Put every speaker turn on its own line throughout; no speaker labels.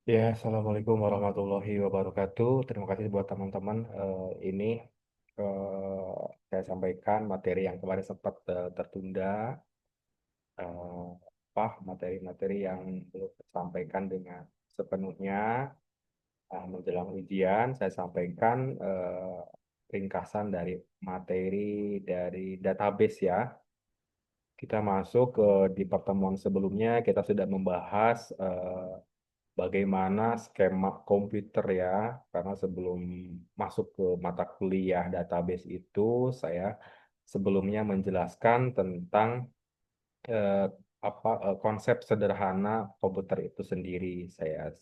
Ya, Assalamualaikum warahmatullahi wabarakatuh. Terima kasih buat teman-teman. Ini saya sampaikan materi yang kemarin sempat tertunda. Eh, Materi-materi yang belum tersampaikan dengan sepenuhnya menjelang ujian. Saya sampaikan ringkasan dari materi dari database ya. Kita masuk di pertemuan sebelumnya, kita sudah membahas bagaimana skema komputer ya, karena sebelum masuk ke mata kuliah database itu, saya sebelumnya menjelaskan tentang eh, konsep sederhana komputer itu sendiri. Saya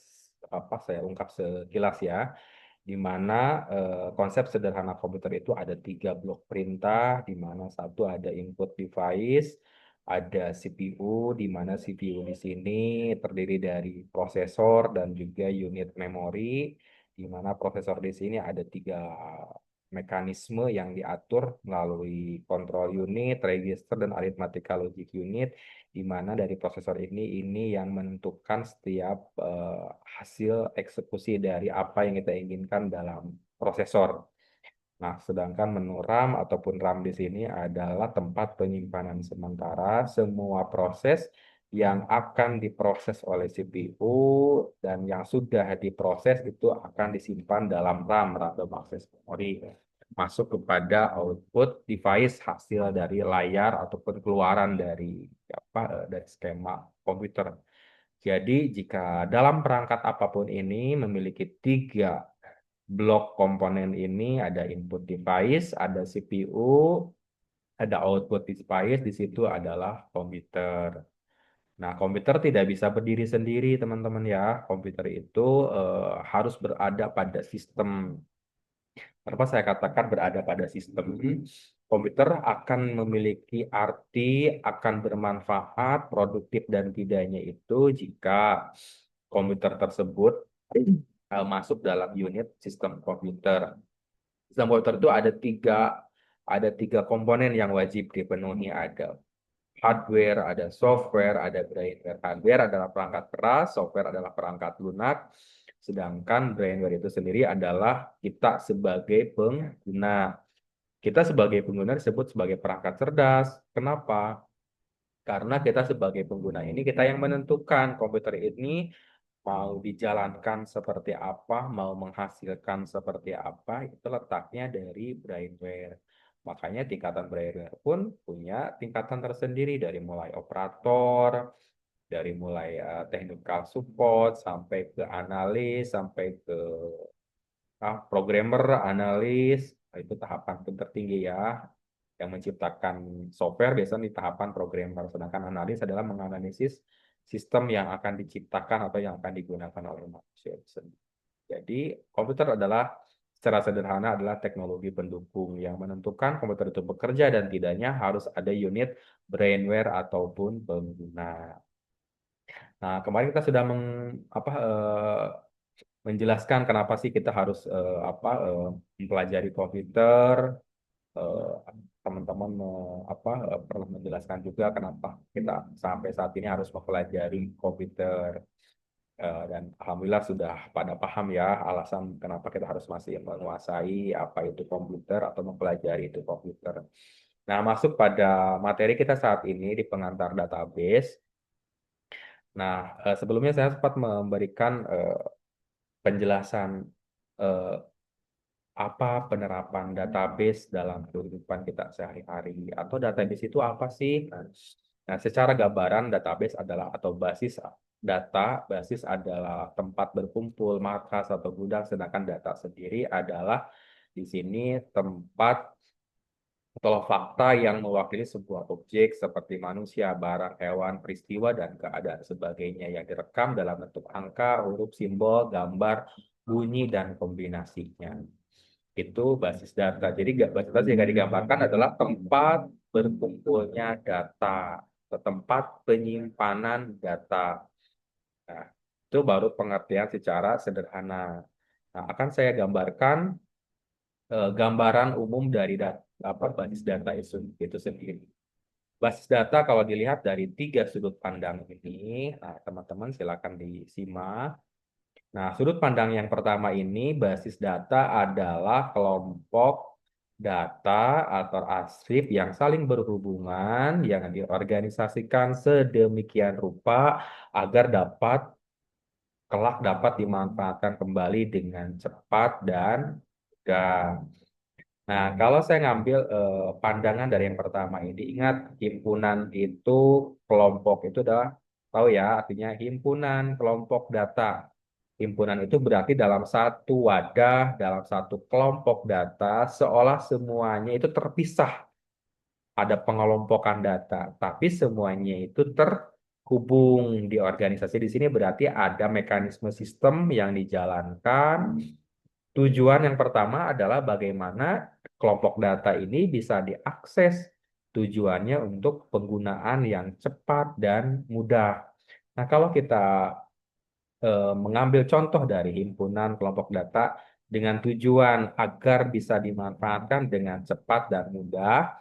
ungkap sekilas ya, di mana konsep sederhana komputer itu ada tiga blok perintah, di mana satu ada input device, ada CPU, di mana CPU di sini terdiri dari prosesor dan juga unit memori, di mana prosesor di sini ada tiga mekanisme yang diatur melalui control unit, register, dan arithmetical logic unit, di mana dari prosesor ini yang menentukan setiap hasil eksekusi dari apa yang kita inginkan dalam prosesor. Nah, sedangkan menu RAM ataupun RAM di sini adalah tempat penyimpanan sementara semua proses yang akan diproses oleh CPU dan yang sudah diproses itu akan disimpan dalam RAM, random access memory, masuk kepada output device hasil dari layar ataupun keluaran dari skema komputer. Jadi, jika dalam perangkat apapun ini memiliki tiga blok komponen ini, ada input device, ada CPU, ada output device, di situ adalah komputer. Nah, komputer tidak bisa berdiri sendiri, teman-teman ya. Komputer itu harus berada pada sistem. Kenapa saya katakan berada pada sistem? Komputer akan memiliki arti, akan bermanfaat, produktif dan tidaknya itu jika komputer tersebut masuk dalam unit sistem komputer. Sistem komputer itu ada tiga komponen yang wajib dipenuhi. Ada hardware, ada software, ada brainware. Hardware adalah perangkat keras, software adalah perangkat lunak, sedangkan brainware itu sendiri adalah kita sebagai pengguna. Kita sebagai pengguna disebut sebagai perangkat cerdas. Kenapa? Karena kita sebagai pengguna ini kita yang menentukan komputer ini mau dijalankan seperti apa, mau menghasilkan seperti apa, itu letaknya dari brainware. Makanya tingkatan brainware pun punya tingkatan tersendiri dari mulai operator, dari mulai technical support, sampai ke analis, sampai ke programmer, analis. Nah, itu tahapan tertinggi ya. Yang menciptakan software biasanya di tahapan programmer, sedangkan analis adalah menganalisis sistem yang akan diciptakan atau yang akan digunakan oleh manusia. Jadi, komputer adalah secara sederhana adalah teknologi pendukung yang menentukan komputer itu bekerja dan tidaknya harus ada unit brainware ataupun pengguna. Nah, kemarin kita sudah menjelaskan kenapa sih kita harus mempelajari komputer. Eh, Teman-teman pernah menjelaskan juga kenapa kita sampai saat ini harus mempelajari komputer. Dan alhamdulillah sudah pada paham ya alasan kenapa kita harus masih menguasai apa itu komputer atau mempelajari itu komputer. Nah, masuk pada materi kita saat ini di pengantar database. Nah, sebelumnya saya sempat memberikan penjelasan eh, apa penerapan database dalam kehidupan kita sehari-hari, atau database itu apa sih? Nah, secara gambaran database adalah atau basis data, basis adalah tempat berkumpul markas atau gudang, sedangkan data sendiri adalah di sini tempat atau fakta yang mewakili sebuah objek seperti manusia, barang, hewan, peristiwa, dan keadaan sebagainya yang direkam dalam bentuk angka, huruf, simbol, gambar, bunyi, dan kombinasinya. Itu basis data. Jadi basis data yang digambarkan adalah tempat berkumpulnya data, atau tempat penyimpanan data. Nah, itu baru pengertian secara sederhana. Nah, akan saya gambarkan gambaran umum dari basis data itu sendiri. Basis data kalau dilihat dari tiga sudut pandang ini, nah, teman-teman silakan disimak. Nah, sudut pandang yang pertama ini, basis data adalah kelompok data atau arsip yang saling berhubungan, yang diorganisasikan sedemikian rupa agar kelak dapat dimanfaatkan kembali dengan cepat dan mudah. Nah, kalau saya ngambil pandangan dari yang pertama ini, ingat himpunan itu, kelompok itu adalah, tahu ya, artinya himpunan kelompok data. Himpunan itu berarti dalam satu wadah, dalam satu kelompok data, seolah semuanya itu terpisah. Ada pengelompokan data, tapi semuanya itu terhubung di organisasi. Di sini berarti ada mekanisme sistem yang dijalankan. Tujuan yang pertama adalah bagaimana kelompok data ini bisa diakses. Tujuannya untuk penggunaan yang cepat dan mudah. Nah, kalau kita mengambil contoh dari himpunan kelompok data dengan tujuan agar bisa dimanfaatkan dengan cepat dan mudah,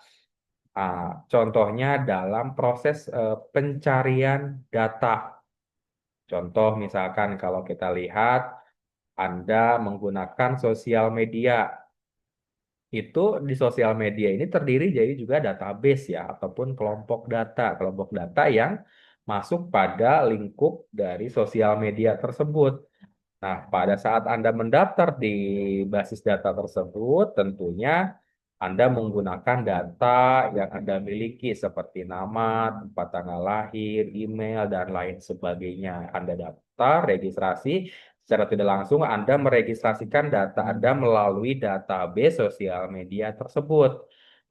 contohnya dalam proses pencarian data. Contoh misalkan kalau kita lihat Anda menggunakan sosial media, itu di sosial media ini terdiri jadi juga database ya, ataupun kelompok data yang masuk pada lingkup dari sosial media tersebut. Nah, pada saat Anda mendaftar di basis data tersebut, tentunya Anda menggunakan data yang Anda miliki seperti nama, tempat tanggal lahir, email, dan lain sebagainya. Anda daftar, registrasi, secara tidak langsung Anda meregistrasikan data Anda melalui database sosial media tersebut.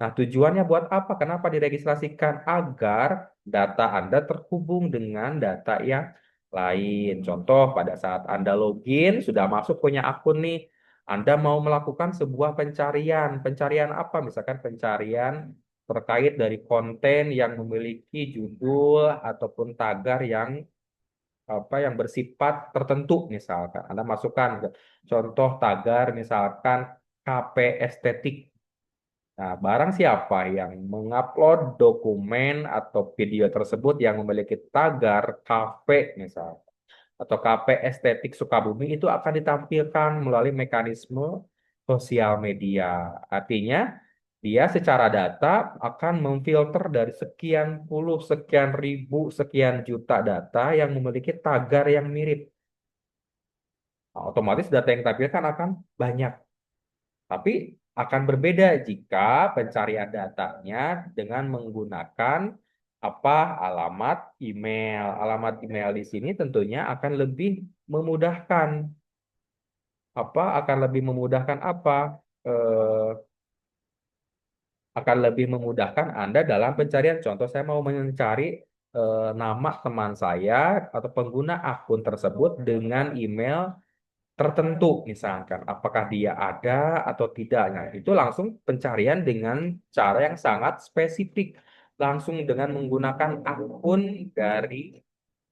Nah, tujuannya buat apa? Kenapa diregistrasikan? Agar data Anda terhubung dengan data yang lain. Contoh, pada saat Anda login, sudah masuk punya akun nih, Anda mau melakukan sebuah pencarian. Pencarian apa? Misalkan pencarian terkait dari konten yang memiliki judul ataupun tagar yang bersifat tertentu misalkan. Anda masukkan contoh tagar misalkan KP estetik. Nah, barang siapa yang mengupload dokumen atau video tersebut yang memiliki tagar kafe misalkan atau KP Estetik Sukabumi itu akan ditampilkan melalui mekanisme sosial media. Artinya, dia secara data akan memfilter dari sekian puluh, sekian ribu, sekian juta data yang memiliki tagar yang mirip. Nah, otomatis data yang ditampilkan akan banyak. Tapi akan berbeda jika pencarian datanya dengan menggunakan apa alamat email. Alamat email di sini tentunya akan lebih memudahkan apa? Eh, akan lebih memudahkan Anda dalam pencarian. Contoh saya mau mencari nama teman saya atau pengguna akun tersebut dengan email tertentu misalkan apakah dia ada atau tidak. Nah, itu langsung pencarian dengan cara yang sangat spesifik, langsung dengan menggunakan akun dari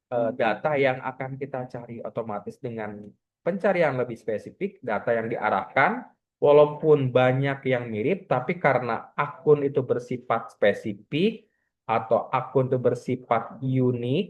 data yang akan kita cari. Otomatis dengan pencarian lebih spesifik, data yang diarahkan walaupun banyak yang mirip, tapi karena akun itu bersifat spesifik atau akun itu bersifat unik,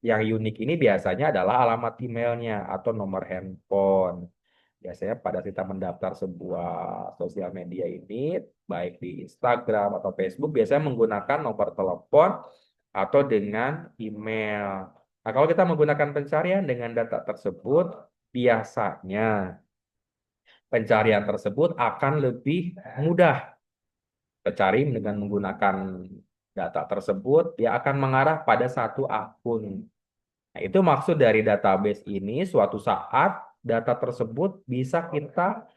yang unik ini biasanya adalah alamat emailnya atau nomor handphone. Biasanya pada kita mendaftar sebuah sosial media ini, baik di Instagram atau Facebook, biasanya menggunakan nomor telepon atau dengan email. Nah, kalau kita menggunakan pencarian dengan data tersebut, biasanya pencarian tersebut akan lebih mudah. Pencari dengan menggunakan data tersebut, dia akan mengarah pada satu akun. Nah, itu maksud dari database ini, suatu saat data tersebut bisa kita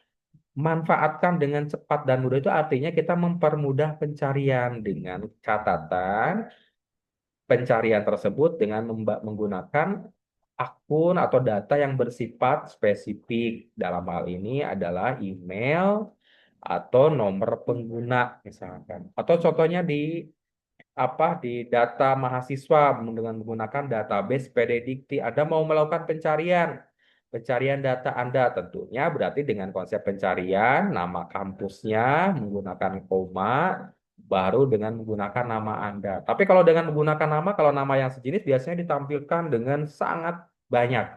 manfaatkan dengan cepat dan mudah. Itu artinya kita mempermudah pencarian dengan catatan pencarian tersebut dengan menggunakan akun atau data yang bersifat spesifik. Dalam hal ini adalah email atau nomor pengguna misalkan. Atau contohnya di data mahasiswa dengan menggunakan database PDDikti. Anda mau melakukan pencarian data Anda tentunya berarti dengan konsep pencarian nama kampusnya menggunakan koma baru dengan menggunakan nama Anda. Tapi kalau dengan menggunakan nama, kalau nama yang sejenis biasanya ditampilkan dengan sangat banyak.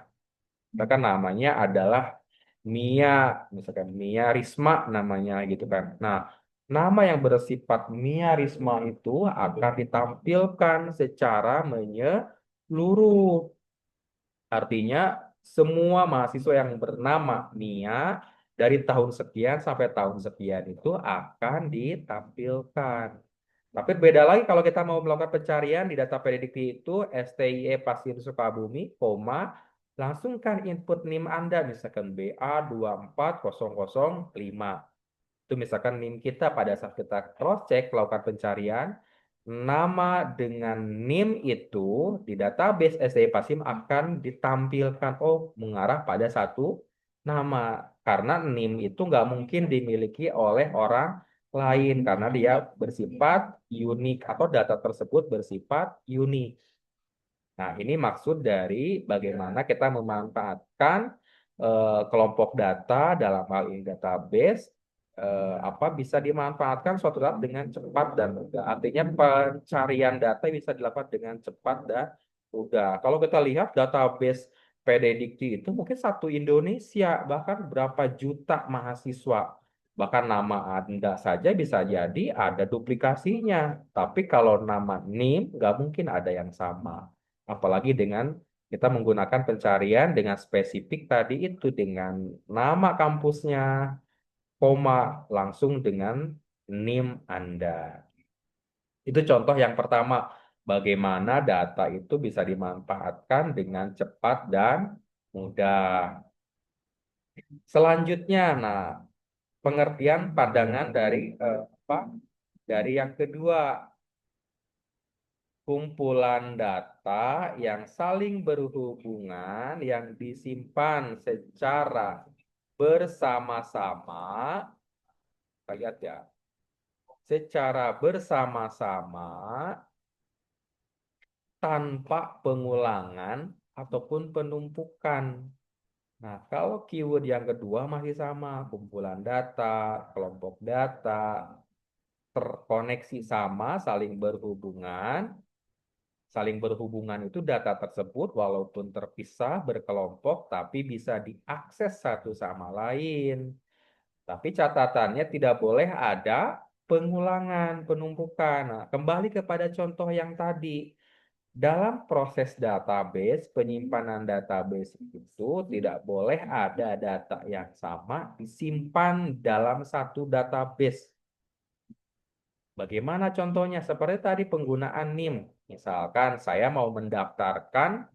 Misalkan namanya adalah Mia, misalkan Mia Risma namanya gitu kan. Nah, nama yang bersifat Mia Risma itu akan ditampilkan secara menyeluruh. Artinya semua mahasiswa yang bernama Mia dari tahun sekian sampai tahun sekian itu akan ditampilkan. Tapi beda lagi kalau kita mau melakukan pencarian di data prediktif itu STIE Pasir Sukabumi, koma, langsungkan input NIM Anda misalkan BA24005. Itu misalkan NIM kita pada saat kita cross check melakukan pencarian, nama dengan NIM itu di database SDI Pasim akan ditampilkan mengarah pada satu nama, karena NIM itu nggak mungkin dimiliki oleh orang lain karena dia bersifat unik atau data tersebut bersifat unik. Nah, ini maksud dari bagaimana kita memanfaatkan kelompok data dalam hal ini database, apa bisa dimanfaatkan suatu saat dengan cepat dan mudah. Artinya pencarian data bisa dilakukan dengan cepat dan mudah. Kalau kita lihat database PDDikti itu mungkin satu Indonesia, bahkan berapa juta mahasiswa. Bahkan nama Anda saja bisa jadi ada duplikasinya. Tapi kalau nama NIM, nggak mungkin ada yang sama. Apalagi dengan kita menggunakan pencarian dengan spesifik tadi itu dengan nama kampusnya, koma, langsung dengan NIM Anda. Itu contoh yang pertama, bagaimana data itu bisa dimanfaatkan dengan cepat dan mudah. Selanjutnya, nah, pengertian pandangan dari apa? Dari yang kedua, kumpulan data yang saling berhubungan yang disimpan secara bersama-sama, kita lihat ya, secara bersama-sama tanpa pengulangan ataupun penumpukan. Nah, kalau keyword yang kedua masih sama, kumpulan data, kelompok data, terkoneksi sama, saling berhubungan. Saling berhubungan itu data tersebut walaupun terpisah berkelompok, tapi bisa diakses satu sama lain. Tapi catatannya tidak boleh ada pengulangan, penumpukan. Nah, kembali kepada contoh yang tadi. Dalam proses database, penyimpanan database itu tidak boleh ada data yang sama disimpan dalam satu database. Bagaimana contohnya? Seperti tadi penggunaan NIM. Misalkan saya mau mendaftarkan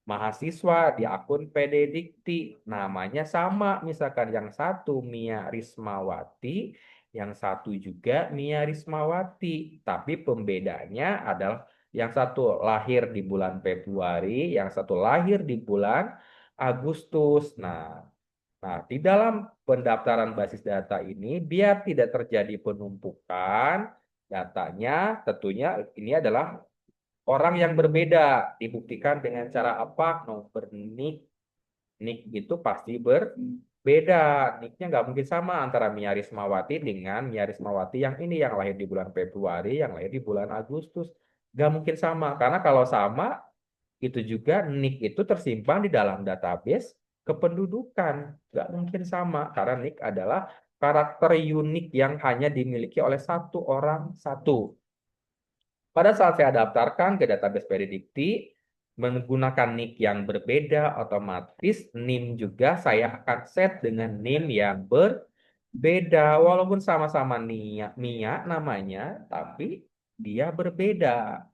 mahasiswa di akun PD Dikti, namanya sama, misalkan yang satu Mia Rismawati, yang satu juga Mia Rismawati, tapi pembedanya adalah yang satu lahir di bulan Februari, yang satu lahir di bulan Agustus. Nah, di dalam pendaftaran basis data ini, biar tidak terjadi penumpukan datanya, tentunya ini adalah orang yang berbeda. Dibuktikan dengan cara apa? Nomor NIK. NIK itu pasti berbeda. NIK-nya nggak mungkin sama antara Mia Rismawati dengan Mia Rismawati yang ini, yang lahir di bulan Februari, yang lahir di bulan Agustus. Nggak mungkin sama. Karena kalau sama, itu juga NIK itu tersimpan di dalam database kependudukan. Nggak mungkin sama. Karena NIK adalah karakter unik yang hanya dimiliki oleh satu orang satu. Pada saat saya daftarkan ke database Predikti, menggunakan NIK yang berbeda, otomatis NIM juga saya akan set dengan NIM yang berbeda. Walaupun sama-sama Mia namanya, tapi dia berbeda.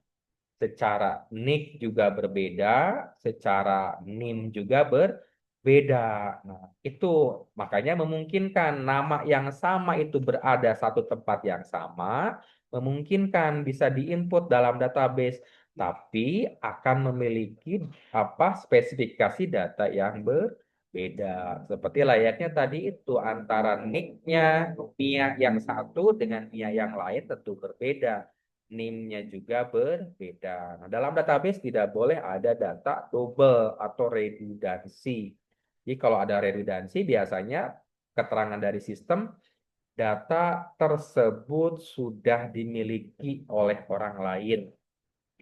Secara NIK juga berbeda, secara NIM juga berbeda. Nah, itu makanya memungkinkan nama yang sama itu berada satu tempat yang sama, memungkinkan bisa diinput dalam database, tapi akan memiliki apa spesifikasi data yang berbeda. Seperti layaknya tadi itu antara NIK-nya Mia yang satu dengan Mia yang lain tentu berbeda. NIM-nya juga berbeda. Nah, dalam database tidak boleh ada data double atau redundansi. Jadi kalau ada redundansi biasanya keterangan dari sistem data tersebut sudah dimiliki oleh orang lain.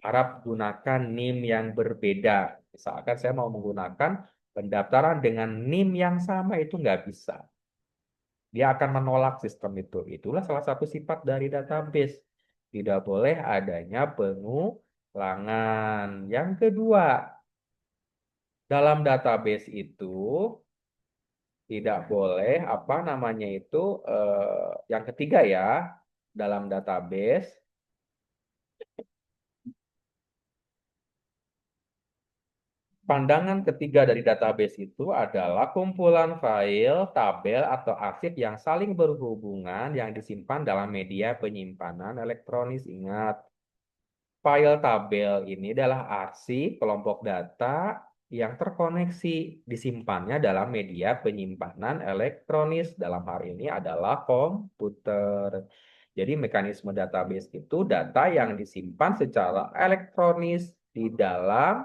Harap gunakan NIM yang berbeda. Misalkan saya mau menggunakan Pendaftaran dengan NIM yang sama itu nggak bisa. Dia akan menolak sistem itu. Itulah salah satu sifat dari database. Tidak boleh adanya pengulangan. Yang kedua, dalam database itu tidak boleh apa namanya itu yang ketiga ya, dalam database. Pandangan ketiga dari database itu adalah kumpulan file, tabel, atau arsip yang saling berhubungan yang disimpan dalam media penyimpanan elektronis. Ingat, file tabel ini adalah arsip kelompok data yang terkoneksi, disimpannya dalam media penyimpanan elektronis. Dalam hal ini adalah komputer. Jadi mekanisme database itu data yang disimpan secara elektronis di dalam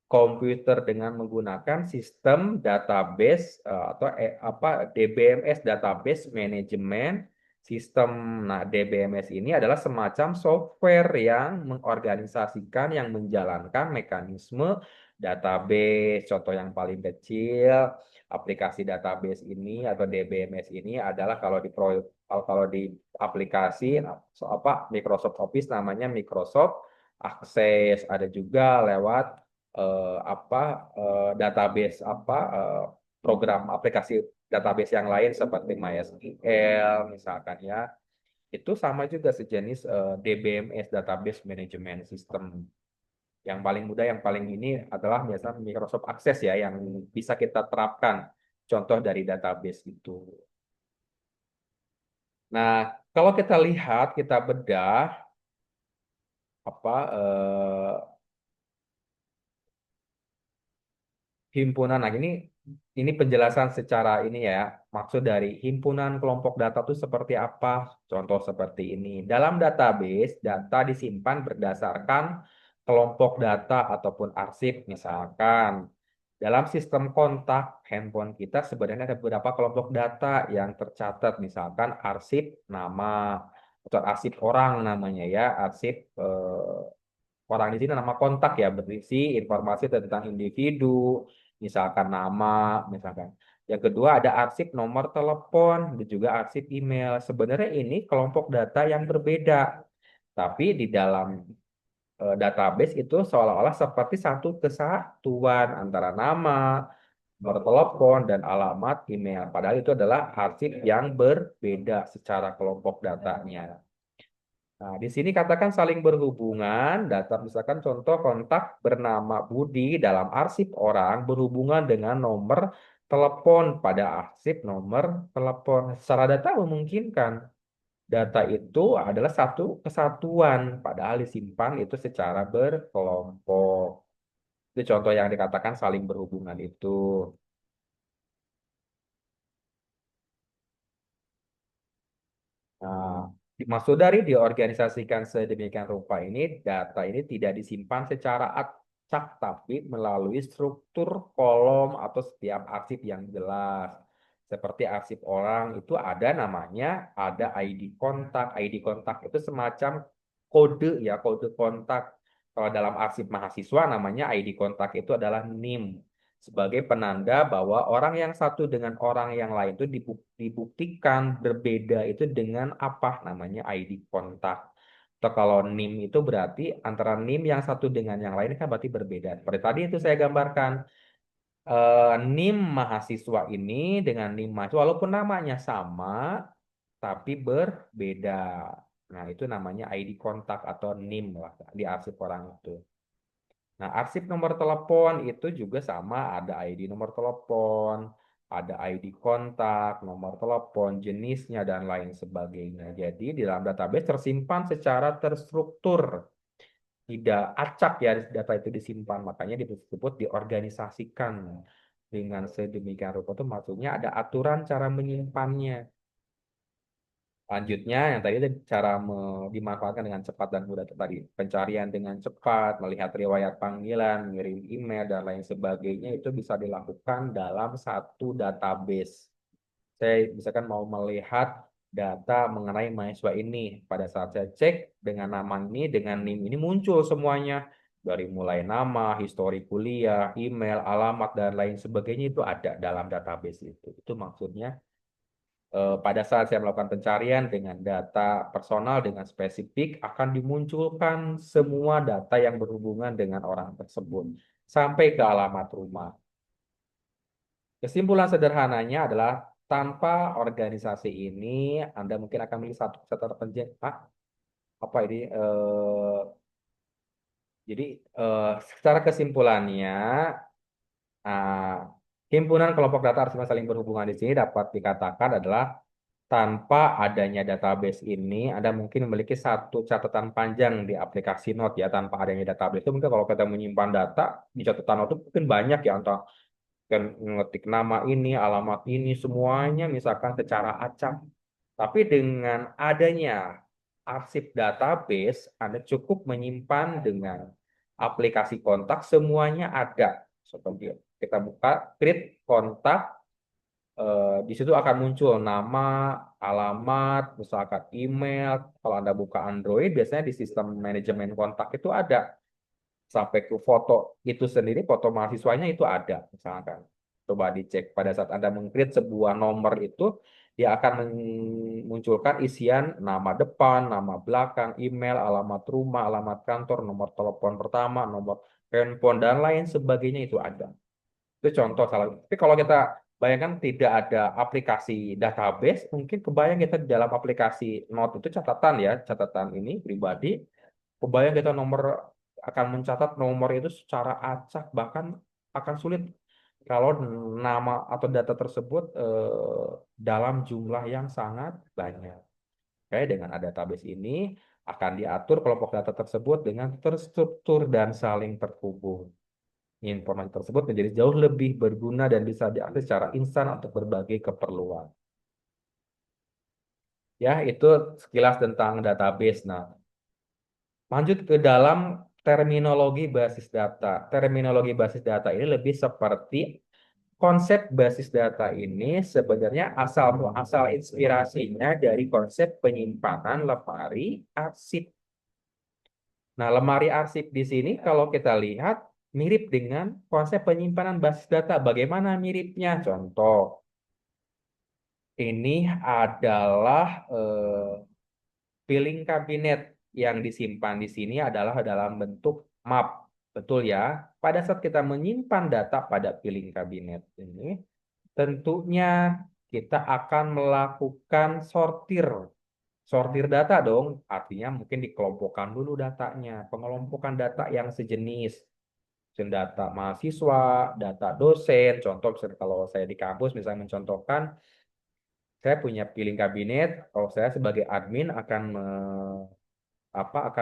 komputer dengan menggunakan sistem database atau apa DBMS, database management system. Nah, DBMS ini adalah semacam software yang mengorganisasikan, yang menjalankan mekanisme database. Contoh yang paling kecil aplikasi database ini atau DBMS ini adalah kalau di aplikasi apa Microsoft Office namanya Microsoft Access. Ada juga lewat apa database program aplikasi database yang lain seperti MySQL misalkan ya, itu sama juga sejenis DBMS, database management system. Yang paling mudah, yang paling ini adalah biasanya Microsoft Access ya, yang bisa kita terapkan contoh dari database itu. Nah, kalau kita lihat, kita bedah apa himpunan. Nah, ini penjelasan secara ini ya. Maksud dari himpunan kelompok data itu seperti apa? Contoh seperti ini. Dalam database, data disimpan berdasarkan kelompok data ataupun arsip. Misalkan, dalam sistem kontak handphone kita sebenarnya ada beberapa kelompok data yang tercatat. Misalkan arsip nama atau arsip orang namanya ya, arsip orang di sini nama kontak ya, berisi informasi tentang individu, misalkan nama, misalkan. Yang kedua ada arsip nomor telepon dan juga arsip email. Sebenarnya ini kelompok data yang berbeda, tapi di dalam database itu seolah-olah seperti satu kesatuan antara nama, nomor telepon, dan alamat email. Padahal itu adalah arsip yang berbeda secara kelompok datanya. Nah, di sini katakan saling berhubungan, data misalkan contoh kontak bernama Budi dalam arsip orang berhubungan dengan nomor telepon pada arsip nomor telepon. Secara data memungkinkan. Data itu adalah satu kesatuan, padahal disimpan itu secara berkelompok. Itu contoh yang dikatakan saling berhubungan itu. Nah, maksud dari diorganisasikan sedemikian rupa ini, data ini tidak disimpan secara acak, tapi melalui struktur kolom atau setiap arsip yang jelas. Seperti arsip orang itu ada namanya, ada ID kontak. ID kontak itu semacam kode ya, kode kontak. Kalau dalam arsip mahasiswa namanya ID kontak itu adalah NIM, sebagai penanda bahwa orang yang satu dengan orang yang lain itu dibuktikan berbeda itu dengan apa namanya ID kontak. Atau kalau NIM itu berarti antara NIM yang satu dengan yang lain kan berarti berbeda. Seperti tadi itu saya gambarkan NIM mahasiswa ini dengan NIM mahasiswa walaupun namanya sama tapi berbeda. Nah, itu namanya ID kontak atau NIM lah di arsip orang itu. Nah, arsip nomor telepon itu juga sama, ada ID nomor telepon, ada ID kontak, nomor telepon, jenisnya, dan lain sebagainya. Jadi, di dalam database tersimpan secara terstruktur, tidak acak ya data itu disimpan. Makanya disebut diorganisasikan dengan sedemikian rupa itu maksudnya ada aturan cara menyimpannya. Lanjutnya, yang tadi itu cara dimanfaatkan dengan cepat dan mudah itu tadi. Pencarian dengan cepat, melihat riwayat panggilan, ngirim email, dan lain sebagainya itu bisa dilakukan dalam satu database. Saya misalkan mau melihat data mengenai mahasiswa ini. Pada saat saya cek dengan nama ini, dengan NIM ini muncul semuanya. Dari mulai nama, histori kuliah, email, alamat, dan lain sebagainya itu ada dalam database itu. Itu maksudnya pada saat saya melakukan pencarian dengan data personal dengan spesifik akan dimunculkan semua data yang berhubungan dengan orang tersebut sampai ke alamat rumah. Kesimpulan sederhananya adalah tanpa organisasi ini Anda mungkin akan memiliki satu catatan penting. Apa ini? Jadi secara kesimpulannya, ah, himpunan kelompok data harus saling berhubungan di sini dapat dikatakan adalah tanpa adanya database ini, Anda mungkin memiliki satu catatan panjang di aplikasi Note ya. Tanpa adanya database itu mungkin kalau kita menyimpan data di catatan Note itu mungkin banyak ya untuk kan ngetik nama ini, alamat ini, semuanya misalkan secara acak. Tapi dengan adanya arsip database, Anda cukup menyimpan dengan aplikasi kontak, semuanya ada. Seperti kita buka, create kontak, di situ akan muncul nama, alamat, misalkan email. Kalau Anda buka Android, biasanya di sistem manajemen kontak itu ada. Sampai ke foto itu sendiri, foto mahasiswanya itu ada, misalkan. Coba dicek pada saat Anda mengklik sebuah nomor itu, dia akan memunculkan isian nama depan, nama belakang, email, alamat rumah, alamat kantor, nomor telepon pertama, nomor handphone, dan lain sebagainya itu ada. Itu contoh salah. Tapi kalau kita bayangkan tidak ada aplikasi database, mungkin kebayang kita di dalam aplikasi Note itu catatan ya, catatan ini pribadi, kebayang kita akan mencatat nomor itu secara acak, bahkan akan sulit kalau nama atau data tersebut dalam jumlah yang sangat banyak. Oke, dengan ada database ini akan diatur kelompok data tersebut dengan terstruktur dan saling terhubung. Informasi tersebut menjadi jauh lebih berguna dan bisa diakses secara instan untuk berbagai keperluan. Ya, itu sekilas tentang database. Nah, lanjut ke dalam terminologi basis data. Terminologi basis data ini lebih seperti konsep basis data ini sebenarnya asal muasal inspirasinya dari konsep penyimpanan lemari arsip. Nah, lemari arsip di sini kalau kita lihat mirip dengan konsep penyimpanan basis data. Bagaimana miripnya? Contoh, ini adalah filing kabinet yang disimpan di sini adalah dalam bentuk map. Betul ya? Pada saat kita menyimpan data pada filing kabinet ini, tentunya kita akan melakukan sortir. Sortir data dong, artinya mungkin dikelompokkan dulu datanya. Pengelompokan data yang sejenis. Data mahasiswa, data dosen. Contoh misalnya kalau saya di kampus misalnya mencontohkan, saya punya piling kabinet. Kalau saya sebagai admin akan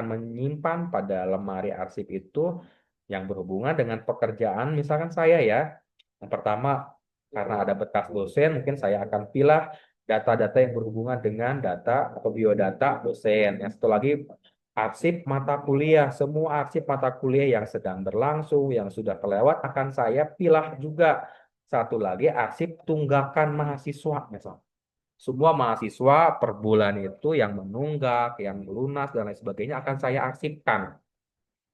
menyimpan pada lemari arsip itu yang berhubungan dengan pekerjaan misalkan saya ya. Yang pertama, karena ada bekas dosen, mungkin saya akan pilih data-data yang berhubungan dengan data atau biodata dosen. Yang satu lagi, arsip mata kuliah. Semua arsip mata kuliah yang sedang berlangsung, yang sudah kelewat akan saya pilih juga. Satu lagi, arsip tunggakan mahasiswa misalnya. Semua mahasiswa per bulan itu yang menunggak, yang lunas, dan lain sebagainya akan saya arsipkan.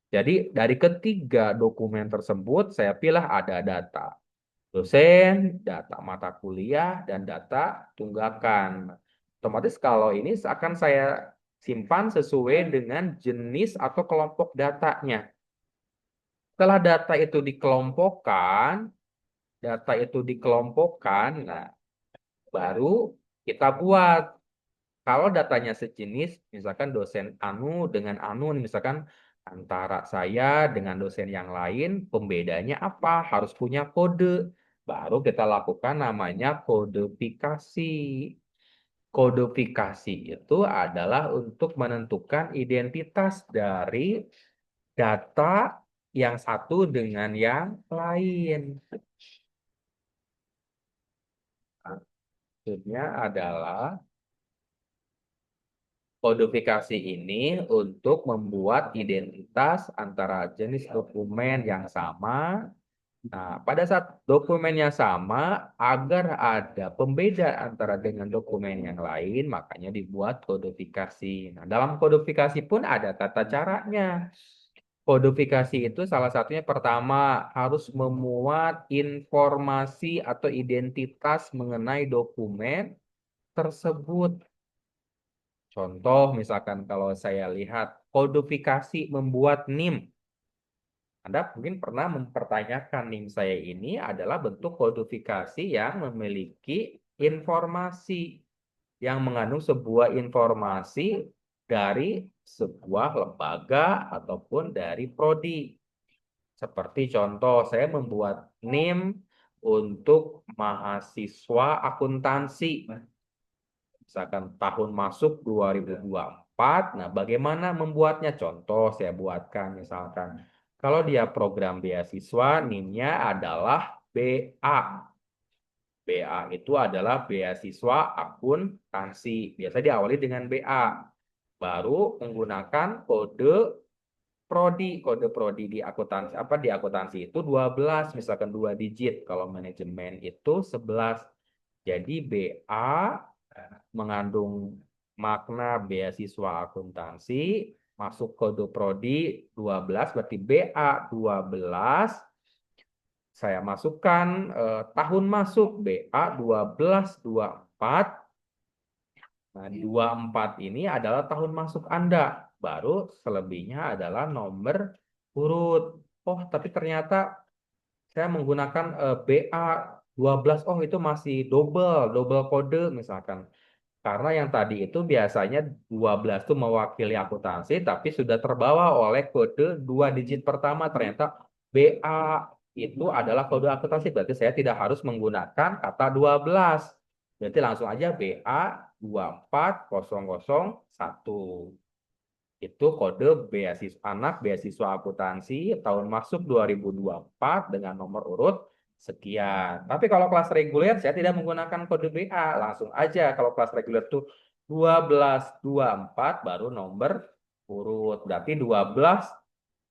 Jadi dari ketiga dokumen tersebut saya pilih ada data dosen, data mata kuliah, dan data tunggakan. Otomatis kalau ini akan saya simpan sesuai dengan jenis atau kelompok datanya. Setelah data itu dikelompokkan, nah baru kita buat. Kalau datanya sejenis, misalkan dosen Anu dengan Anu, misalkan antara saya dengan dosen yang lain, pembedanya apa? Harus punya kode. Baru kita lakukan namanya kodifikasi. Kodifikasi itu adalah untuk menentukan identitas dari data yang satu dengan yang lain. Maksudnya adalah kodifikasi ini untuk membuat identitas antara jenis dokumen yang sama. Nah, pada saat dokumennya sama, agar ada pembeda antara dengan dokumen yang lain, makanya dibuat kodifikasi. Nah, dalam kodifikasi pun ada tata caranya. Kodifikasi itu salah satunya pertama harus memuat informasi atau identitas mengenai dokumen tersebut. Contoh misalkan kalau saya lihat kodifikasi membuat NIM. Anda mungkin pernah mempertanyakan NIM saya ini adalah bentuk kodifikasi yang memiliki informasi yang mengandung sebuah informasi dari sebuah lembaga ataupun dari prodi. Seperti contoh, saya membuat NIM untuk mahasiswa akuntansi. Misalkan tahun masuk 2024. Nah, bagaimana membuatnya? Contoh saya buatkan misalkan. Kalau dia program beasiswa, NIM-nya adalah BA. BA itu adalah beasiswa akuntansi. Biasa diawali dengan BA. Baru menggunakan kode prodi. Kode prodi di akuntansi apa di akuntansi itu 12, misalkan 2 digit. Kalau manajemen itu 11. Jadi BA mengandung makna beasiswa akuntansi, masuk kode prodi 12, berarti BA 12. Saya masukkan tahun masuk BA 1224. Nah, 24 ini adalah tahun masuk Anda. Baru selebihnya adalah nomor urut. Oh, tapi ternyata saya menggunakan BA 12. Oh, itu masih double kode misalkan. Karena yang tadi itu biasanya 12 itu mewakili akuntansi, tapi sudah terbawa oleh kode 2 digit pertama. Ternyata BA itu adalah kode akuntansi. Berarti saya tidak harus menggunakan kata 12. Berarti langsung aja BA 24001. Itu kode beasiswa anak beasiswa akuntansi tahun masuk 2024 dengan nomor urut sekian. Tapi kalau kelas reguler saya tidak menggunakan kode BA, langsung aja kalau kelas reguler tuh 1224 baru nomor urut. Berarti 12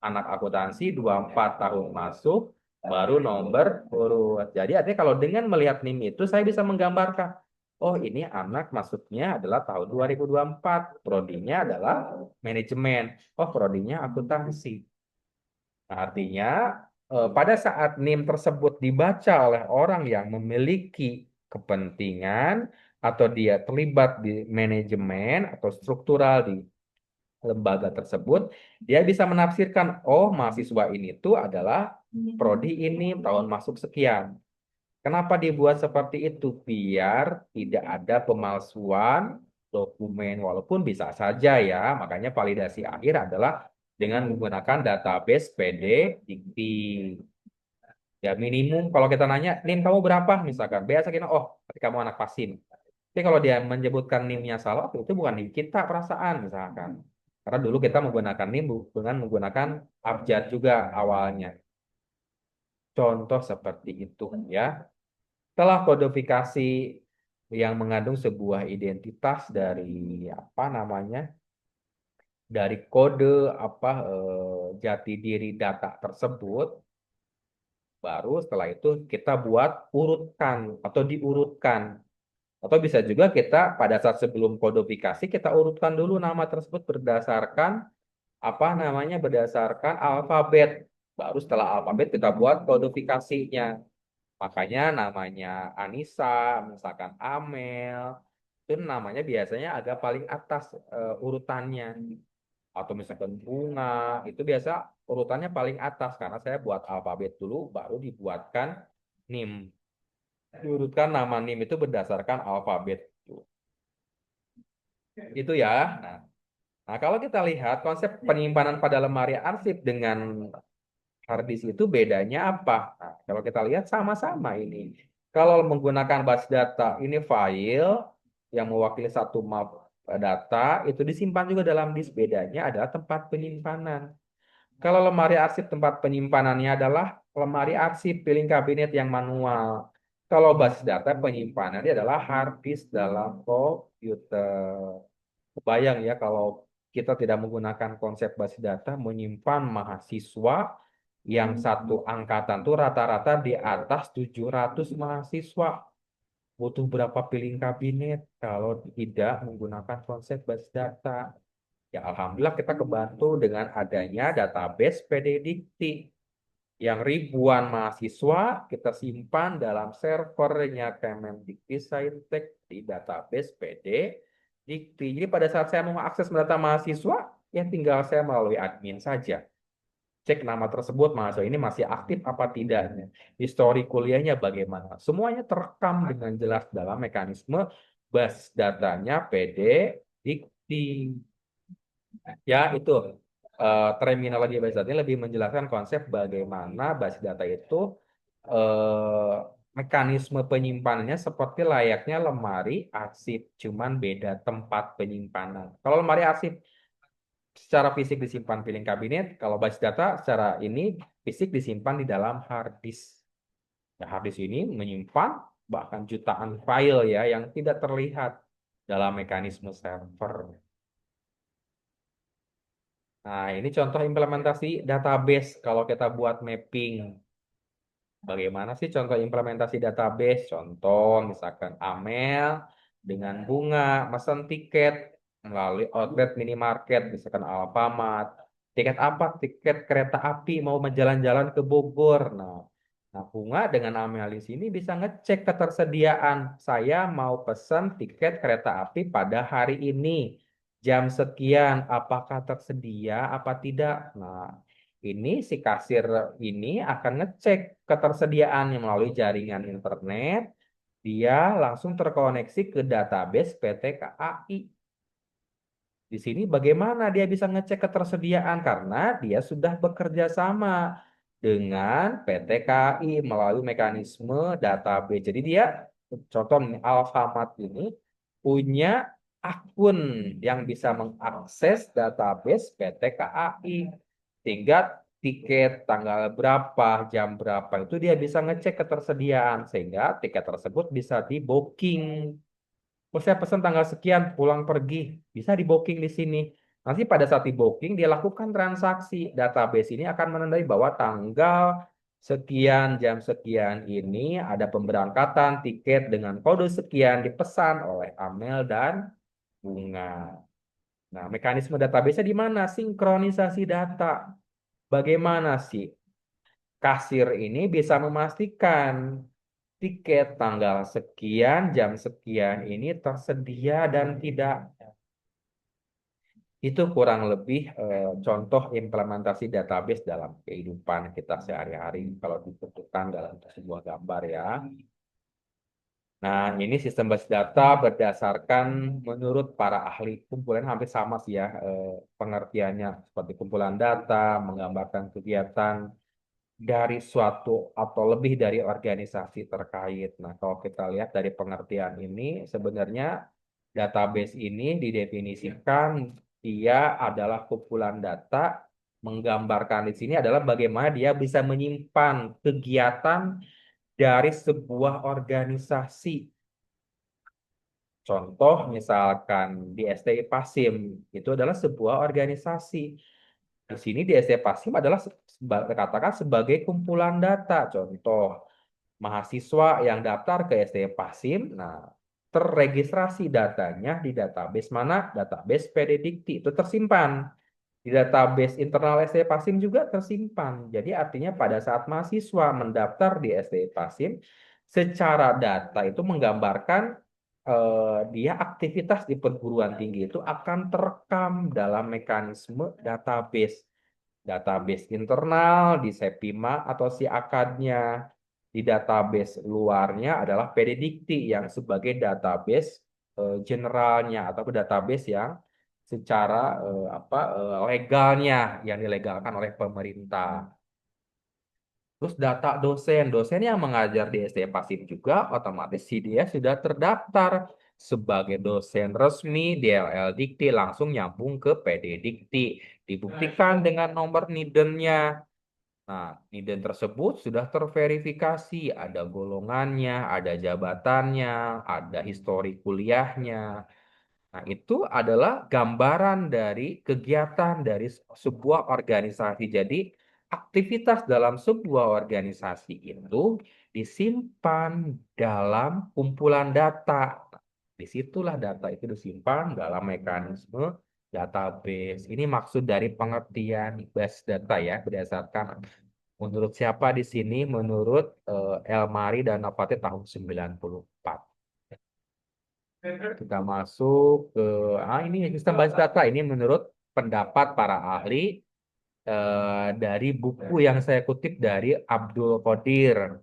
anak akuntansi 24 tahun masuk baru nomor urut. Jadi artinya kalau dengan melihat NIM itu saya bisa menggambarkan, oh ini anak masuknya adalah tahun 2024, prodinya adalah manajemen, oh prodinya akuntansi. Nah, artinya pada saat NIM tersebut dibaca oleh orang yang memiliki kepentingan atau dia terlibat di manajemen atau struktural di lembaga tersebut, dia bisa menafsirkan, oh mahasiswa ini tuh adalah prodi ini tahun masuk sekian. Kenapa dibuat seperti itu? Biar tidak ada pemalsuan dokumen, walaupun bisa saja ya. Makanya validasi akhir adalah dengan menggunakan database PD Dikti. Ya minimum kalau kita nanya, NIM kamu berapa? Misalkan, biasa kita, oh berarti kamu anak Pasin. Tapi kalau dia menyebutkan NIM-nya salah, itu bukan NIM kita perasaan misalkan. Karena dulu kita menggunakan NIM dengan menggunakan abjad juga awalnya. Contoh seperti itu ya. Setelah kodifikasi yang mengandung sebuah identitas dari apa namanya? Dari kode apa jati diri data tersebut, baru setelah itu kita buat urutkan atau diurutkan. Atau bisa juga kita pada saat sebelum kodifikasi kita urutkan dulu nama tersebut berdasarkan apa namanya berdasarkan alfabet. Baru setelah alfabet kita buat kodifikasinya. Makanya namanya Anissa, misalkan Amel, itu namanya biasanya agak paling atas urutannya. Atau misalkan bunga, itu biasa urutannya paling atas karena saya buat alfabet dulu, baru dibuatkan NIM. Diurutkan nama NIM itu berdasarkan alfabet. Itu ya. Nah, nah, kalau kita lihat konsep penyimpanan pada lemari arsip dengan harddisk itu bedanya apa? Nah, kalau kita lihat sama-sama ini. Kalau menggunakan bus data, ini file yang mewakili satu map data, itu disimpan juga dalam disk. Bedanya adalah tempat penyimpanan. Kalau lemari arsip tempat penyimpanannya adalah lemari arsip piling kabinet yang manual. Kalau basis data penyimpanannya adalah hard disk dalam komputer. Kebayang ya kalau kita tidak menggunakan konsep basis data menyimpan mahasiswa yang satu angkatan tuh rata-rata di atas 700 mahasiswa. Butuh berapa piling kabinet kalau tidak menggunakan konsep basis data. Ya, alhamdulillah kita kebantu dengan adanya database PD Dikti yang ribuan mahasiswa kita simpan dalam servernya Kemendikti di database PD Dikti. Jadi pada saat saya mau akses data mahasiswa, ya tinggal saya melalui admin saja. Cek nama tersebut, mahasiswa ini masih aktif apa tidaknya. Histori kuliahnya bagaimana. Semuanya terekam dengan jelas dalam mekanisme basis datanya PD Dikti. Ya, itu terminologi basis data ini lebih menjelaskan konsep bagaimana basis data itu eh, mekanisme penyimpanannya seperti layaknya lemari arsip, cuman beda tempat penyimpanan. Kalau lemari arsip secara fisik disimpan piling kabinet, kalau basis data secara ini fisik disimpan di dalam hard disk. Ya, hard disk ini menyimpan bahkan jutaan file ya yang tidak terlihat dalam mekanisme server. Nah, ini contoh implementasi database kalau kita buat mapping. Bagaimana sih contoh implementasi database? Contoh misalkan Amel dengan bunga mesen tiket melalui outlet minimarket, misalkan Alfamart. Tiket apa? Tiket kereta api mau jalan-jalan ke Bogor. Nah, bunga dengan Amel di sini bisa ngecek ketersediaan. Saya mau pesan tiket kereta api pada hari ini. Jam sekian, apakah tersedia apa tidak? Nah, ini si kasir ini akan ngecek ketersediaannya melalui jaringan internet. Dia langsung terkoneksi ke database PT KAI. Di sini bagaimana dia bisa ngecek ketersediaan karena dia sudah bekerja sama dengan PT KAI melalui mekanisme database. Jadi dia contoh nih, Alfamart ini punya akun yang bisa mengakses database PT KAI sehingga tiket tanggal berapa, jam berapa itu dia bisa ngecek ketersediaan sehingga tiket tersebut bisa di booking. Oh, saya pesan tanggal sekian pulang pergi, bisa di booking di sini. Nanti pada saat di booking dia lakukan transaksi. Database ini akan menandai bahwa tanggal sekian jam sekian ini ada pemberangkatan tiket dengan kode sekian dipesan oleh Amel dan Bunga. Nah, mekanisme database di mana? Sinkronisasi data. Bagaimana sih kasir ini bisa memastikan tiket tanggal sekian, jam sekian ini tersedia dan tidak. Itu kurang lebih contoh implementasi database dalam kehidupan kita sehari-hari kalau dibutuhkan dalam sebuah gambar ya. Nah, ini sistem basis data berdasarkan menurut para ahli kumpulan hampir sama sih ya pengertiannya seperti kumpulan data, menggambarkan kegiatan dari suatu atau lebih dari organisasi terkait. Nah, kalau kita lihat dari pengertian ini, sebenarnya database ini didefinisikan dia adalah kumpulan data, menggambarkan di sini adalah bagaimana dia bisa menyimpan kegiatan dari sebuah organisasi. Contoh misalkan di STI Pasim, itu adalah sebuah organisasi. Di sini di STI Pasim adalah katakan sebagai kumpulan data. Contoh, mahasiswa yang daftar ke STI Pasim, nah terregistrasi datanya di database mana? Database PD Dikti itu tersimpan. Di database internal STI Pasim juga tersimpan. Jadi artinya pada saat mahasiswa mendaftar di STI Pasim, secara data itu menggambarkan dia aktivitas di perguruan tinggi itu akan terekam dalam mekanisme database. Database internal di Sepima atau si akadnya. Di database luarnya adalah PDDikti yang sebagai database generalnya atau database yang secara legalnya yang dilegalkan oleh pemerintah. Terus data dosen, dosen yang mengajar di STM Pasif juga otomatis si dia sudah terdaftar sebagai dosen resmi di LL Dikti langsung nyambung ke PD Dikti. Dibuktikan dengan nomor NIDN-nya. Nah, NIDN tersebut sudah terverifikasi, ada golongannya, ada jabatannya, ada histori kuliahnya. Nah, itu adalah gambaran dari kegiatan dari sebuah organisasi. Jadi, aktivitas dalam sebuah organisasi itu disimpan dalam kumpulan data. Disitulah data itu disimpan dalam mekanisme Database. Ini maksud dari pengertian base data ya, berdasarkan menurut siapa di sini? Menurut Elmari dan Navati tahun 94. Kita masuk ke ini sistem base data ini menurut pendapat para ahli dari buku yang saya kutip dari Abdul Qadir.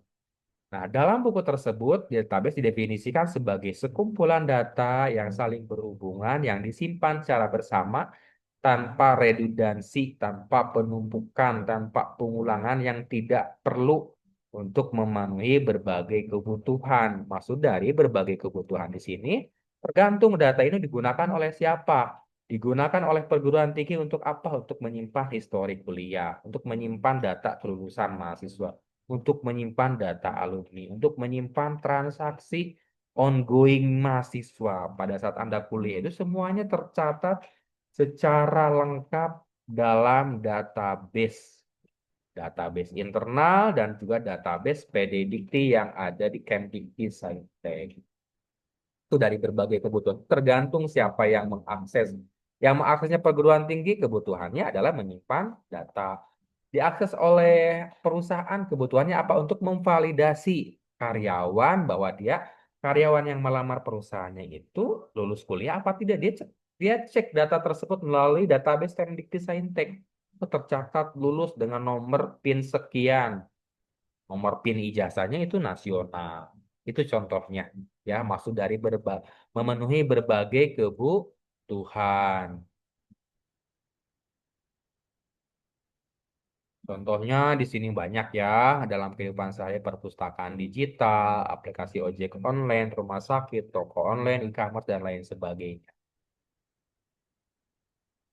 Nah, dalam buku tersebut, database didefinisikan sebagai sekumpulan data yang saling berhubungan yang disimpan secara bersama tanpa redundansi, tanpa penumpukan, tanpa pengulangan yang tidak perlu untuk memenuhi berbagai kebutuhan. Maksud dari berbagai kebutuhan di sini, tergantung data ini digunakan oleh siapa. Digunakan oleh perguruan tinggi untuk apa? Untuk menyimpan historik kuliah, untuk menyimpan data kelulusan mahasiswa, untuk menyimpan data alumni, untuk menyimpan transaksi ongoing mahasiswa pada saat Anda kuliah itu semuanya tercatat secara lengkap dalam database database internal dan juga database PDDikti yang ada di Kemdikti Saintek. Itu dari berbagai kebutuhan. Tergantung siapa yang mengakses. Yang mengaksesnya perguruan tinggi, kebutuhannya adalah menyimpan data. Diakses oleh perusahaan, kebutuhannya apa? Untuk memvalidasi karyawan bahwa karyawan yang melamar perusahaannya itu lulus kuliah apa tidak. Dia cek data tersebut melalui database Kemdikti Saintek. Oh, tercatat lulus dengan nomor PIN sekian. Nomor PIN ijazahnya itu nasional. Itu contohnya. Ya, maksud dari memenuhi berbagai kebutuhan. Contohnya di sini banyak ya dalam kehidupan saya perpustakaan digital, aplikasi ojek online, rumah sakit, toko online, e-commerce dan lain sebagainya.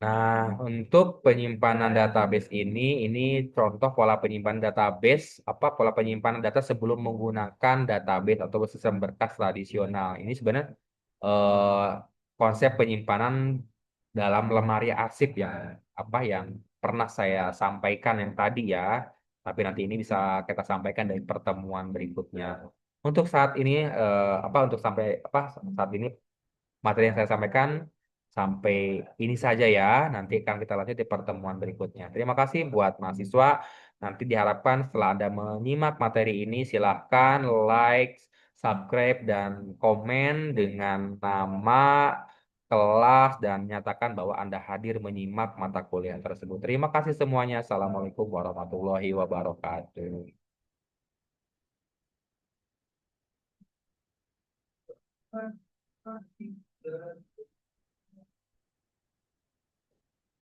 Nah, untuk penyimpanan database ini contoh pola penyimpanan database, apa pola penyimpanan data sebelum menggunakan database atau sistem berkas tradisional. Ini sebenarnya eh, konsep penyimpanan dalam lemari arsip yang pernah saya sampaikan yang tadi ya. Tapi nanti ini bisa kita sampaikan dari pertemuan berikutnya. Untuk saat ini untuk sampai saat ini materi yang saya sampaikan sampai ini saja ya. Nanti akan kita lanjut di pertemuan berikutnya. Terima kasih buat mahasiswa. Nanti diharapkan setelah Anda menyimak materi ini, silahkan like, subscribe, dan komen dengan nama, kelas, dan nyatakan bahwa Anda hadir menyimak mata kuliah tersebut. Terima kasih semuanya. Assalamualaikum warahmatullahi wabarakatuh.